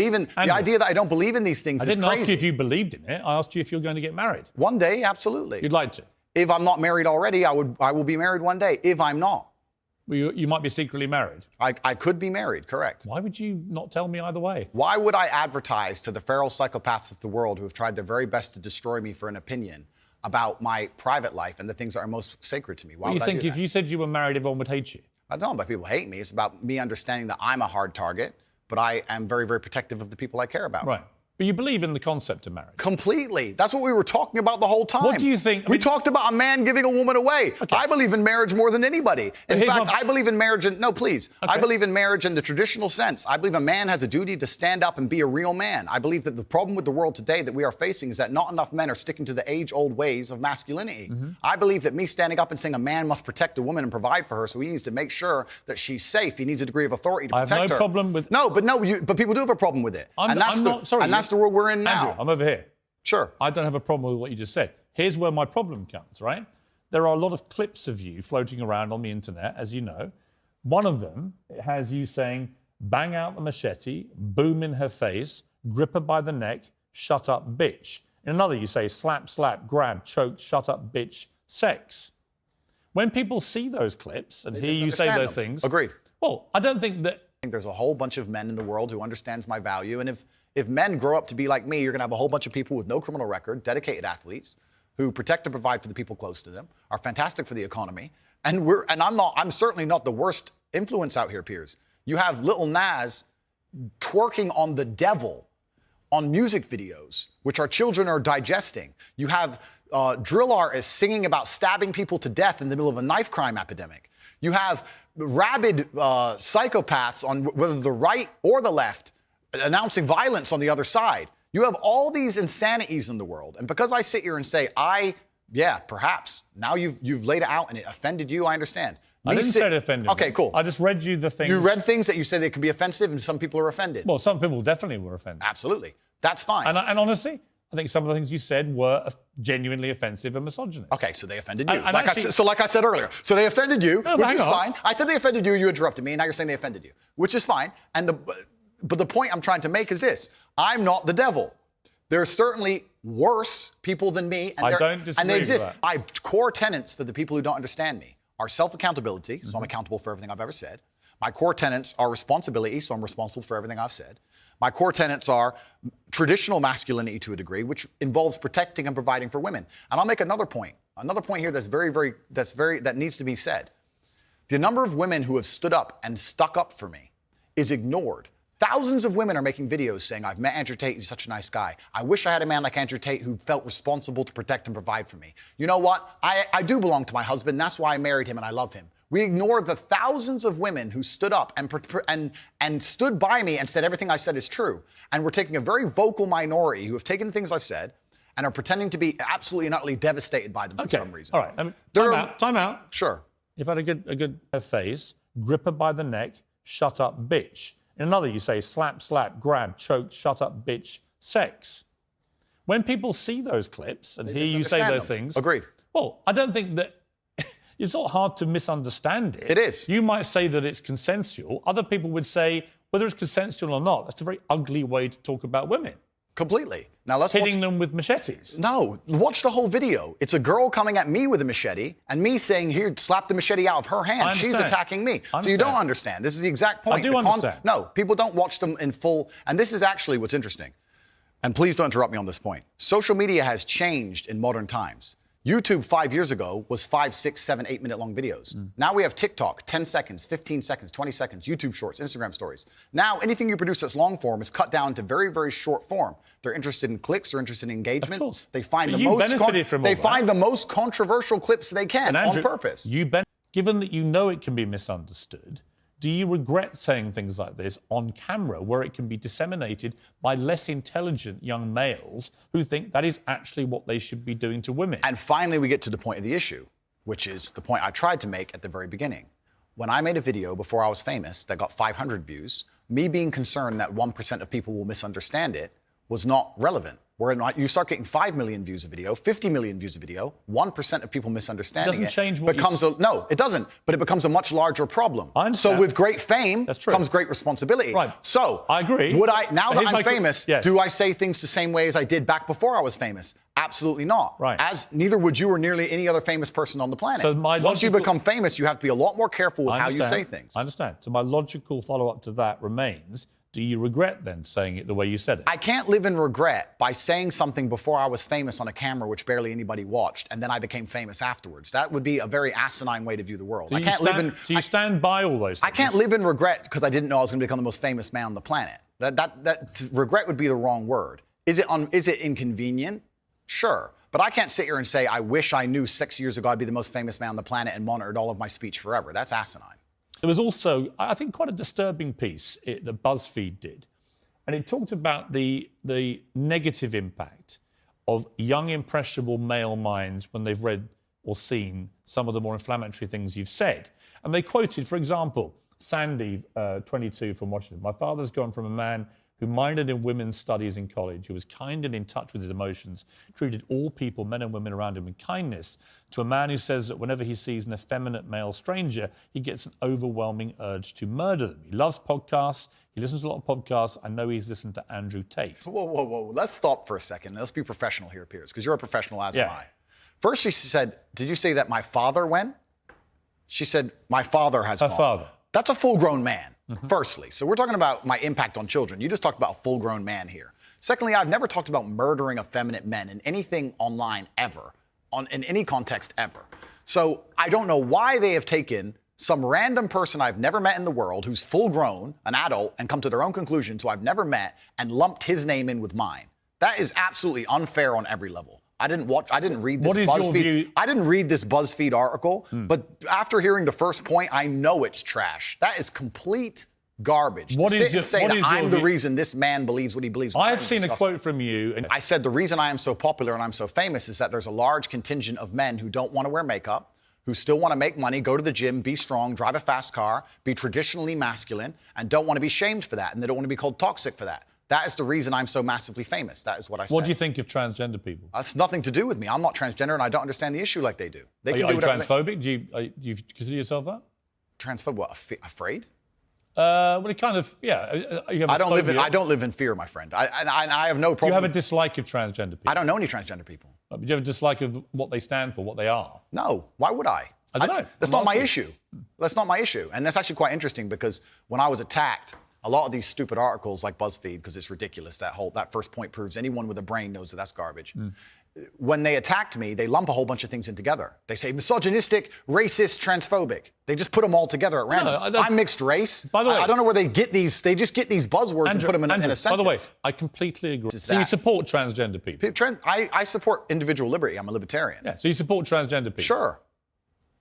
believe in the idea that I don't believe in these things is crazy. I didn't ask you if you believed in it. I asked you if you're going to get married. One day, absolutely. You'd like to? If I'm not married already, I will be married one day. If I'm not. Well, you might be secretly married. I could be married, correct. Why would you not tell me either way? Why would I advertise to the feral psychopaths of the world who have tried their very best to destroy me for an opinion about my private life and the things that are most sacred to me? Why would I do that? If you said you were married, everyone would hate you? I don't know why people hate me. It's about me understanding that I'm a hard target, but I am very, very protective of the people I care about. Right. But you believe in the concept of marriage? Completely. That's what we were talking about the whole time. What do you think? We talked about a man giving a woman away. Okay. I believe in marriage more than anybody. In fact, I believe in marriage no, please. Okay. I believe in marriage in the traditional sense. I believe a man has a duty to stand up and be a real man. I believe that the problem with the world today that we are facing is that not enough men are sticking to the age-old ways of masculinity. Mm-hmm. I believe that me standing up and saying a man must protect a woman and provide for her, so he needs to make sure that she's safe. He needs a degree of authority to protect her. I have no problem with... But people do have a problem with it. That's the world we're in now. I'm over here. Sure. I don't have a problem with what you just said. Here's where my problem comes, right? There are a lot of clips of you floating around on the internet, as you know. One of them has you saying, bang out the machete, boom in her face, grip her by the neck, shut up, bitch. In another, you say, slap, slap, grab, choke, shut up, bitch, sex. When people see those clips and hear you say those things... Agreed. Well, I don't think that... I think there's a whole bunch of men in the world who understands my value, and if men grow up to be like me, you're going to have a whole bunch of people with no criminal record, dedicated athletes, who protect and provide for the people close to them, are fantastic for the economy. And I'm certainly not the worst influence out here, Piers. You have Lil Nas twerking on the devil on music videos, which our children are digesting. You have drill artists singing about stabbing people to death in the middle of a knife crime epidemic. You have rabid psychopaths on whether the right or the left announcing violence on the other side. You have all these insanities in the world. And because I sit here and say, perhaps, now you've laid it out and it offended you, I understand. I didn't say it offended me. Okay, cool. I just read you the things. You read things that you say they can be offensive and some people are offended. Well, some people definitely were offended. Absolutely. That's fine. And honestly, I think some of the things you said were genuinely offensive and misogynist. Okay, so they offended you. Like I said earlier. So they offended you, which is fine. I said they offended you, you interrupted me, and now you're saying they offended you, which is fine. But the point I'm trying to make is this. I'm not the devil. There are certainly worse people than me. And I don't disagree and they exist. With that. My core tenets for the people who don't understand me are self-accountability, so I'm accountable for everything I've ever said. My core tenets are responsibility, so I'm responsible for everything I've said. My core tenets are traditional masculinity to a degree, which involves protecting and providing for women. And I'll make another point here that needs to be said. The number of women who have stood up and stuck up for me is ignored. Thousands of women are making videos saying, I've met Andrew Tate, he's such a nice guy. I wish I had a man like Andrew Tate who felt responsible to protect and provide for me. You know what? I do belong to my husband, that's why I married him and I love him. We ignore the thousands of women who stood up and stood by me and said everything I said is true. And we're taking a very vocal minority who have taken the things I've said and are pretending to be absolutely and utterly devastated by them for some reason. All right, time out. Sure. You've had a good face, grip her by the neck, shut up, bitch. In another, you say slap, slap, grab, choke, shut up, bitch, sex. When people see those clips and hear you say those things... Agreed. Well, I don't think that... It's not hard to misunderstand it. It is. You might say that it's consensual. Other people would say, whether it's consensual or not, that's a very ugly way to talk about women. Completely. Now let's hitting them with machetes. No, watch the whole video. It's a girl coming at me with a machete and me saying, here, slap the machete out of her hand. She's attacking me. So you don't understand. This is the exact point. I do understand. No, people don't watch them in full. And this is actually what's interesting. And please don't interrupt me on this point. Social media has changed in modern times. YouTube 5 years ago was 5, 6, 7, 8 minute long videos. Now we have TikTok, 10 seconds, 15 seconds, 20 seconds, YouTube shorts, Instagram stories. Now anything you produce that's long form is cut down to very, very short form. They're interested in clicks, they're interested in engagement. Of course. They find the most controversial clips they can on purpose. Given that you know it can be misunderstood, do you regret saying things like this on camera where it can be disseminated by less intelligent young males who think that is actually what they should be doing to women? And finally, we get to the point of the issue, which is the point I tried to make at the very beginning. When I made a video before I was famous that got 500 views, me being concerned that 1% of people will misunderstand it was not relevant. Where you start getting 5 million views a video, 50 million views a video, 1% of people misunderstanding It doesn't change what no, it doesn't. But it becomes a much larger problem. I understand. So with great fame comes great responsibility. Right. So I agree. Now that I'm famous, yes. do I say things the same way as I did back before I was famous? Absolutely not. Right. As neither would you or nearly any other famous person on the planet. So once you become famous, you have to be a lot more careful with how you say things. I understand. So my logical follow-up to that remains, do you regret then saying it the way you said it? I can't live in regret by saying something before I was famous on a camera which barely anybody watched, and then I became famous afterwards. That would be a very asinine way to view the world. So you stand by all those things? I can't live in regret because I didn't know I was going to become the most famous man on the planet. That regret would be the wrong word. Is it inconvenient? Sure. But I can't sit here and say, I wish I knew 6 years ago I'd be the most famous man on the planet and monitored all of my speech forever. That's asinine. There was also, I think, quite a disturbing piece that BuzzFeed did. And it talked about the negative impact of young, impressionable male minds when they've read or seen some of the more inflammatory things you've said. And they quoted, for example, Sandy, 22, from Washington. My father's gone from a man who minored in women's studies in college, who was kind and in touch with his emotions, treated all people, men and women around him, with kindness, to a man who says that whenever he sees an effeminate male stranger, he gets an overwhelming urge to murder them. He loves podcasts. He listens to a lot of podcasts. I know he's listened to Andrew Tate. Whoa. Let's stop for a second. Let's be professional here, Piers, because you're a professional, as am I. First, she said, did you say that my father went? She said, my father has gone. Her father. That's a full-grown man, firstly. So we're talking about my impact on children. You just talked about a full-grown man here. Secondly, I've never talked about murdering effeminate men in anything online ever, in any context ever. So I don't know why they have taken some random person I've never met in the world who's full-grown, an adult, and come to their own conclusions who I've never met and lumped his name in with mine. That is absolutely unfair on every level. I didn't read this BuzzFeed. I didn't read this BuzzFeed article, but after hearing the first point, I know it's trash. That is complete garbage. I'm the reason this man believes what he believes. I have seen a quote from you. And I said the reason I am so popular and I'm so famous is that there's a large contingent of men who don't want to wear makeup, who still want to make money, go to the gym, be strong, drive a fast car, be traditionally masculine, and don't want to be shamed for that, and they don't want to be called toxic for that. That is the reason I'm so massively famous. That is what I said. What do you think of transgender people? That's nothing to do with me. I'm not transgender, and I don't understand the issue like they do. Are you transphobic? Do you consider yourself that? Transphobic? What? Afraid? Well, it kind of, yeah. You have I don't live in fear, my friend. I have no problem. Do you have a dislike of transgender people? I don't know any transgender people. Do you have a dislike of what they stand for, what they are? No. Why would I? I don't know. That's not my issue. That's not my issue. And that's actually quite interesting because when I was attacked, a lot of these stupid articles like BuzzFeed, because it's ridiculous, that first point proves anyone with a brain knows that that's garbage. When they attacked me, they lump a whole bunch of things in together. They say misogynistic, racist, transphobic. They just put them all together at random. I'm mixed race. By the way, I don't know where they get these. They just get these buzzwords and put them in a sentence. By the way, I completely agree. So you support transgender people? I support individual liberty. I'm a libertarian. Yeah. So you support transgender people?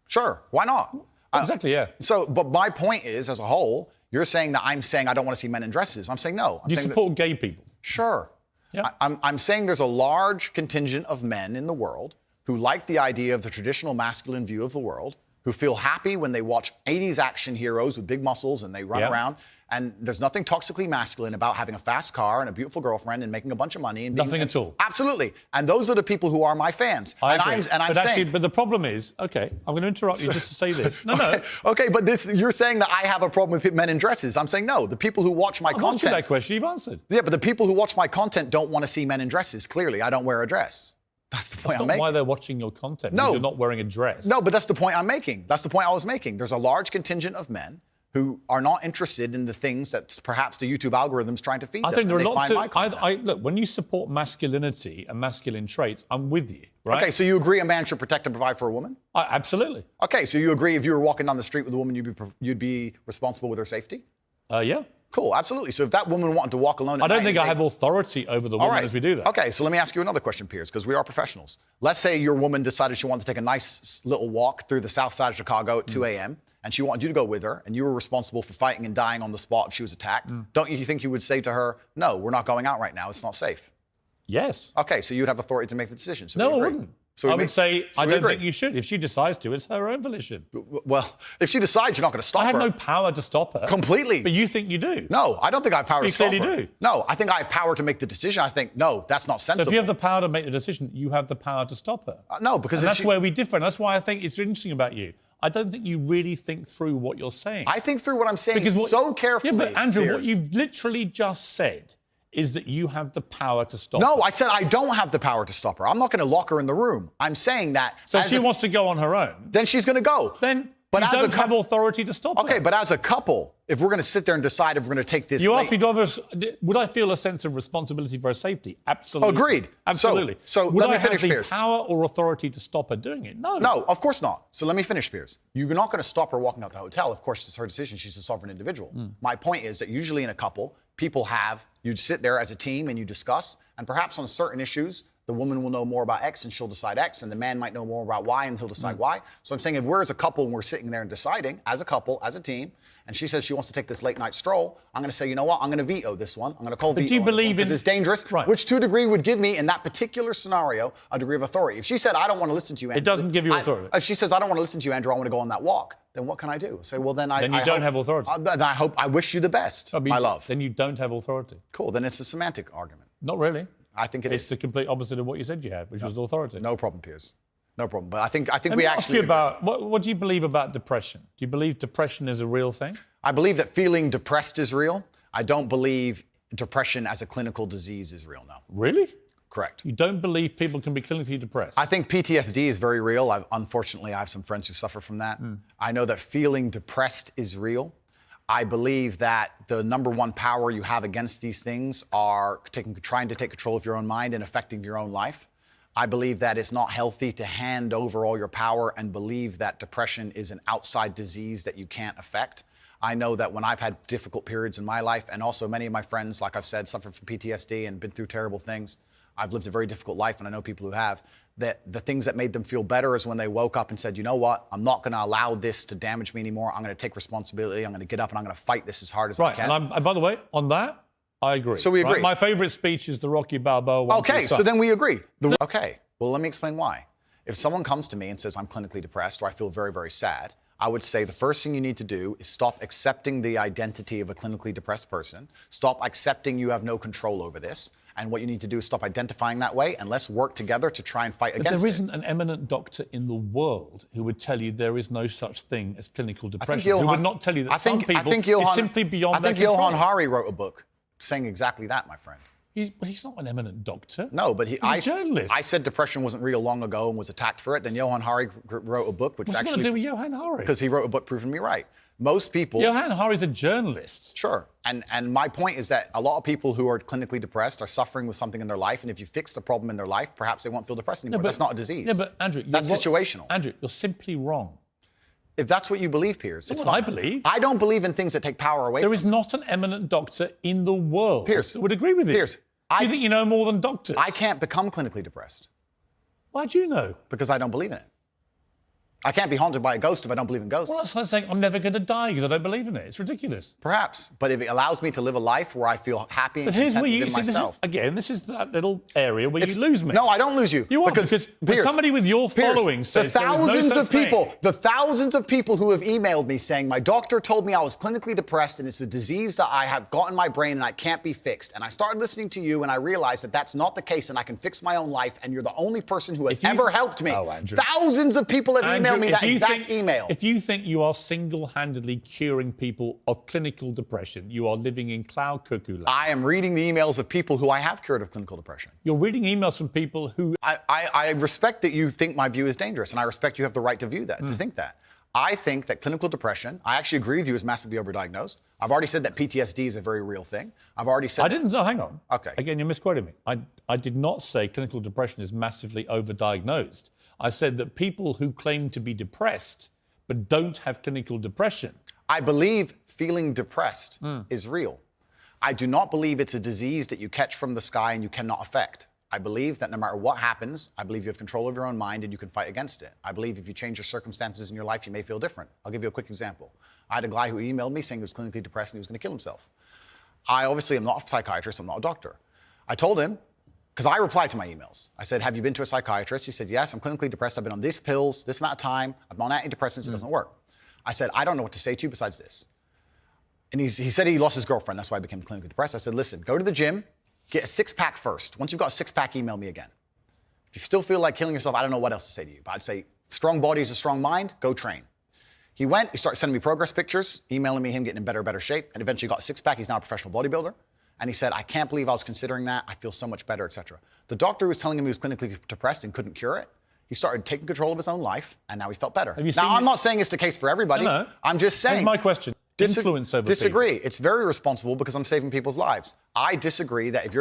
Sure. Why not? Exactly, yeah. So, but my point is, as a whole, you're saying that I'm saying I don't want to see men in dresses. I'm saying no. You support gay people? Sure. Yeah. I'm saying there's a large contingent of men in the world who like the idea of the traditional masculine view of the world, who feel happy when they watch 80s action heroes with big muscles and they run around. And there's nothing toxically masculine about having a fast car and a beautiful girlfriend and making a bunch of money. And nothing at all. Absolutely. And those are the people who are my fans. But the problem is, okay, I'm going to interrupt you just to say this. No. Okay, but you're saying that I have a problem with men in dresses. I'm saying no. The people who watch my content. I've asked you that question. You've answered. Yeah, but the people who watch my content don't want to see men in dresses. Clearly, I don't wear a dress. That's the point I'm making. That's not why they're watching your content. No. You're not wearing a dress. No, but that's the point I'm making. That's the point I was making. There's a large contingent of men who are not interested in the things that perhaps the YouTube algorithm's trying to feed them. I think there are lots of... Look, when you support masculinity and masculine traits, I'm with you, right? Okay, so you agree a man should protect and provide for a woman? Absolutely. Okay, so you agree if you were walking down the street with a woman, you'd be responsible with her safety? Yeah. Cool, absolutely. So if that woman wanted to walk alone I don't think I have authority over the woman as we do that. Okay, so let me ask you another question, Piers, because we are professionals. Let's say your woman decided she wanted to take a nice little walk through the south side of Chicago at 2 a.m., and she wanted you to go with her, and you were responsible for fighting and dying on the spot if she was attacked. Don't you think you would say to her, no, we're not going out right now, it's not safe? Yes. Okay, so you'd have authority to make the decision. So no, I wouldn't. So I would say I we don't agree. think you should. If she decides to, it's her own volition. Well, if she decides, you're not going to stop I have her. no power to stop her. Completely. But you think you do. No, I don't think I have power to stop her. You clearly do. No, I think I have power to make the decision. I think, no, that's not So sensible. if you have the power to make the decision, you have the power to stop her. No, because And if that's she- where we differ. And that's why I think it's interesting about you. I don't think you really think through what you're saying. I think through what I'm saying so carefully. Yeah, but Andrew, what Piers. you've literally just said is that you have the power to stop No, her. I said I don't have the power to stop her. I'm not going to lock her in the room. I'm saying that. So if she wants to go on her own, then she's going to go. then But you as a don't have couple- authority to stop her. Okay, but as a couple, if we're going to sit there and decide if we're going to take this. You asked me, would I feel a sense of responsibility for her safety? Absolutely. Agreed. Absolutely. So would let me I finish, have the Piers. power or authority to stop her doing it? No. No, of course not. So let me finish, Piers. You're not going to stop her walking out the hotel. Of course, it's her decision. She's a sovereign individual. My point is that usually in a couple, you sit there as a team and you discuss, and perhaps on certain issues, the woman will know more about X and she'll decide X, and the man might know more about Y and he'll decide Y. So I'm saying if we're as a couple and we're sitting there and deciding as a couple, as a team, and she says she wants to take this late night stroll, I'm going to say, you know what, I'm going to veto this one. I'm going to call veto do you on this one believe because in- it's dangerous, Right. which to a degree would give me, in that particular scenario, a degree of authority. If she said, I don't want to listen to you, Andrew. It doesn't give you authority. If she says, I don't want to listen to you, Andrew, I want to go on that walk, then what can I do? Say, well, then I Then you I don't hope- have authority. Then I wish you the best, I mean, my love. Then you don't have authority. Cool, then it's a semantic argument. Not really. I think it It's is. the complete opposite of what you said you had, which was authority. No problem, Piers. No problem. But I think Let we me ask actually you agree. about what do you believe about depression? Do you believe depression is a real thing? I believe that feeling depressed is real. I don't believe depression as a clinical disease is real, no. Really? Correct. You don't believe people can be clinically depressed? I think PTSD is very real. Unfortunately, I have some friends who suffer from that. I know that feeling depressed is real. I believe that the number one power you have against these things are trying to take control of your own mind and affecting your own life. I believe that it's not healthy to hand over all your power and believe that depression is an outside disease that you can't affect. I know that when I've had difficult periods in my life, and also many of my friends, like I've said, suffer from PTSD and been through terrible things. I've lived a very difficult life, and I know people who have, that the things that made them feel better is when they woke up and said, you know what, I'm not going to allow this to damage me anymore. I'm going to take responsibility. I'm going to get up and I'm going to fight this as hard as I Right, can. and by the way, on that, I agree. So we agree. Right? My favorite speech is the Rocky Balboa one. to Okay, the so sun. then we agree. Okay, well, let me explain why. If someone comes to me and says, I'm clinically depressed or I feel very, very sad, I would say the first thing you need to do is stop accepting the identity of a clinically depressed person. Stop accepting you have no control over this. And what you need to do is stop identifying that way, and let's work together to try and fight But against there it. isn't an eminent doctor in the world who would tell you there is no such thing as clinical I think depression. Who would not tell you that some people it's simply beyond I think their control. Johann Hari wrote a book saying exactly that, my friend. He's not an eminent doctor. No, but He's a journalist. I said depression wasn't real long ago and was attacked for it. Then Johann Hari wrote a book, which What's it got to actually, do with Johann Hari? because he wrote a book proving me right. Most people, Johann Hari's a journalist. sure. And my point is that a lot of people who are clinically depressed are suffering with something in their life, and if you fix the problem in their life, perhaps they won't feel depressed anymore. That's not a disease. Yeah, but Andrew, That's situational. Andrew, you're simply wrong. If that's what you believe, Piers, That's it's what I fine. believe. I don't believe in things that take power away. There is not an eminent doctor in the world Piers, that would agree with you. Piers, Do you think you know more than doctors? I can't become clinically depressed Why do you know? because I don't believe in it. I can't be haunted by a ghost if I don't believe in ghosts. Well, that's like saying I'm never going to die because I don't believe in it. It's ridiculous. Perhaps, but if it allows me to live a life where I feel happy and But here's content where you within see, this is, myself. again, this is that little area where you lose me. No, I don't lose you. You are, because Piers, somebody with your Piers, following says the there is no thousands such of people, thing. the thousands of people who have emailed me saying my doctor told me I was clinically depressed and it's a disease that I have got in my brain and I can't be fixed. And I started listening to you and I realized that that's not the case and I can fix my own life and you're the only person who has If you- ever helped me. Oh, Andrew. Thousands of people have Andrew, emailed me if that you exact email. If you think you are single-handedly curing people of clinical depression, you are living in cloud cuckoo land. I am reading the emails of people who I have cured of clinical depression. You're reading emails from people who... I respect that you think my view is dangerous, and I respect you have the right to view that, to think that. I think that clinical depression, I actually agree with you, is massively overdiagnosed. I've already said that PTSD is a very real thing. I've already said... I didn't... No, hang on. Okay. Again, you're misquoting me. I did not say clinical depression is massively overdiagnosed. I said that people who claim to be depressed but don't have clinical depression... I believe feeling depressed is real. I do not believe it's a disease that you catch from the sky and you cannot affect. I believe that no matter what happens, I believe you have control of your own mind and you can fight against it. I believe if you change your circumstances in your life, you may feel different. I'll give you a quick example. I had a guy who emailed me saying he was clinically depressed and he was going to kill himself. I obviously am not a psychiatrist, I'm not a doctor. I told him, because I replied to my emails. I said, have you been to a psychiatrist? He said, yes, I'm clinically depressed. I've been on these pills, this amount of time. I'm on antidepressants. It doesn't work. I said, I don't know what to say to you besides this. And he said he lost his girlfriend. That's why I became clinically depressed. I said, listen, go to the gym, get a 6-pack first. Once you've got a 6-pack, email me again. If you still feel like killing yourself, I don't know what else to say to you. But I'd say, strong body is a strong mind, go train. He went, he started sending me progress pictures, emailing me him getting in better shape, and eventually got a 6-pack. He's now a professional bodybuilder. And he said, I can't believe I was considering that. I feel so much better, etc. The doctor who was telling him he was clinically depressed and couldn't cure it, he started taking control of his own life, and now he felt better. Now, I'm not saying it's the case for everybody. No. I'm just saying. Here's my question. Influence over disagree. people. It's very responsible because I'm saving people's lives. I disagree that if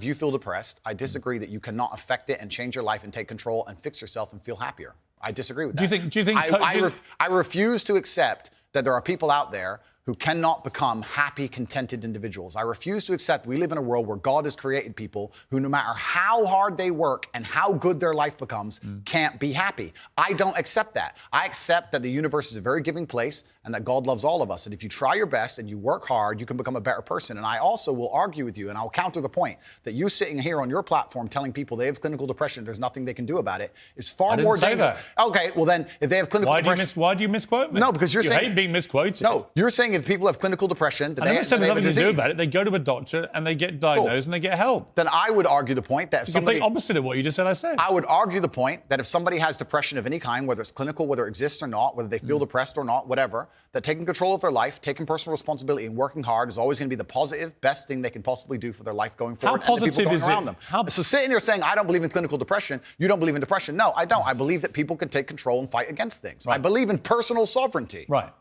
you feel depressed, I disagree that you cannot affect it and change your life and take control and fix yourself and feel happier. I disagree with that. Do you think I refuse to accept that there are people out there who cannot become happy, contented individuals. I refuse to accept we live in a world where God has created people who, no matter how hard they work and how good their life becomes, can't be happy. I don't accept that. I accept that the universe is a very giving place and that God loves all of us. And if you try your best and you work hard, you can become a better person. And I also will argue with you, and I'll counter the point, that you sitting here on your platform telling people they have clinical depression, there's nothing they can do about it, is far more dangerous. Okay, well then, if they have clinical depression... Why do you misquote me? No, because you're saying... You hate being misquoted. No, you're saying if people have clinical depression, then they have a nothing disease. to do about it. They go to a doctor and they get diagnosed and they get help. Then I would argue the point that if it's somebody... the complete opposite of what you just said I said. I would argue the point that if somebody has depression of any kind, whether it's clinical, whether it exists or not, whether they feel depressed or not, whatever, that taking control of their life, taking personal responsibility and working hard is always going to be the positive, best thing they can possibly do for their life going forward. How positive and the people is going around it? them. So sitting here saying, I don't believe in clinical depression, you don't believe in depression. No, I don't. I believe that people can take control and fight against things. Right. I believe in personal sovereignty. Right.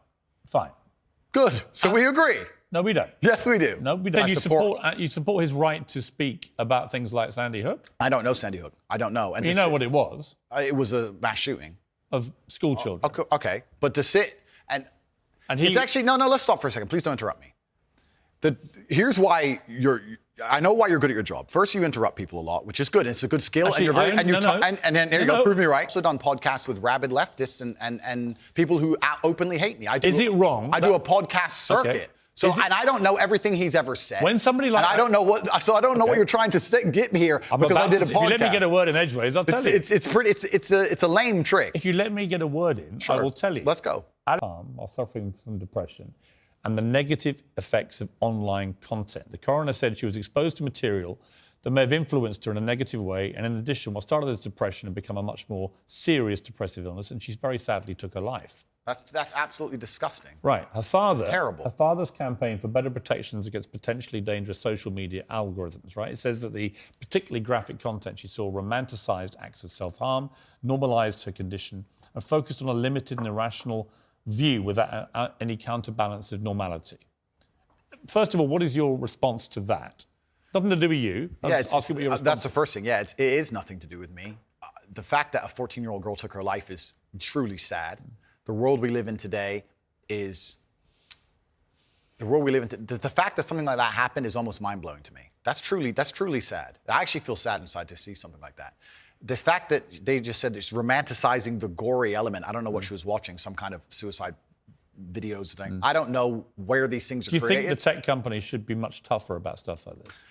Fine. Good. So we agree. No, we don't. Yes, we do. No, we don't. You support his right to speak about things like Sandy Hook? I don't know Sandy Hook. I don't know. And you know what it was? It was a mass shooting. Of school children. Okay. But to sit and he... It's actually... No, let's stop for a second. Please don't interrupt me. Here's why I know why you're good at your job. First, you interrupt people a lot, which is good. It's a good skill. Actually, and then here you go, prove me right. I've also done podcasts with rabid leftists and people who openly hate me. Is it wrong? I do a podcast circuit. Okay. So, and I don't know everything he's ever said. When somebody like... And I don't know what you're trying to get me here because I did a podcast. If you let me get a word in edgeways, I'll tell you. It's a lame trick. If you let me get a word in, I will tell you. Let's go. Are suffering from depression and the negative effects of online content. The coroner said she was exposed to material that may have influenced her in a negative way, and in addition, what started as depression had become a much more serious depressive illness, and she very sadly took her life. That's absolutely disgusting. Right. Her father... It's terrible. Her father's campaign for better protections against potentially dangerous social media algorithms, right? It says that the particularly graphic content she saw romanticized acts of self-harm, normalized her condition, and focused on a limited and irrational view without any counterbalance of normality. First of all, what is your response to that? Nothing to do with you. That's the first thing. Yeah, it is nothing to do with me. The fact that a 14-year-old girl took her life is truly sad. The world we live in today is... The fact that something like that happened is almost mind-blowing to me. That's truly sad. I actually feel sad inside to see something like that. This fact that they just said it's romanticizing the gory element. I don't know what she was watching, some kind of suicide videos thing. I don't know where these things are created. Do you think the tech companies should be much tougher about stuff like this?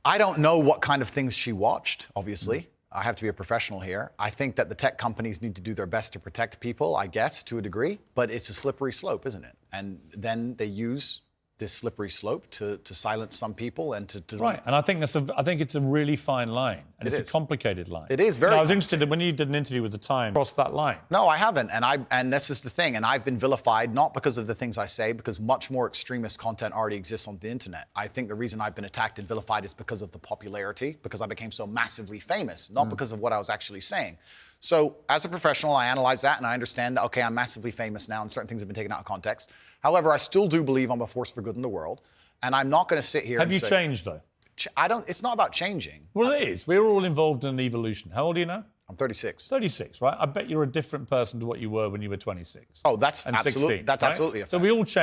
I don't know what kind of things she watched, obviously. I have to be a professional here. I think that the tech companies need to do their best to protect people, I guess, to a degree, but it's a slippery slope, isn't it? And then they use this slippery slope to silence some people and to right. And I think it's a really fine line, and it's a complicated line. It is very. I was interested when you did an interview with the Times. Crossed that line. No, I haven't, and this is the thing. And I've been vilified not because of the things I say, because much more extremist content already exists on the internet. I think the reason I've been attacked and vilified is because of the popularity, because I became so massively famous, not because of what I was actually saying. So as a professional, I analyze that and I understand that, okay, I'm massively famous now and certain things have been taken out of context. However, I still do believe I'm a force for good in the world. And I'm not going to sit here and say... Have you changed, though? It's not about changing. Well, it is. We're all involved in an evolution. How old are you now? I'm 36. 36, right? I bet you're a different person to what you were when you were 26. Oh, that's absolutely. 16, that's right? absolutely a fact. So we all change.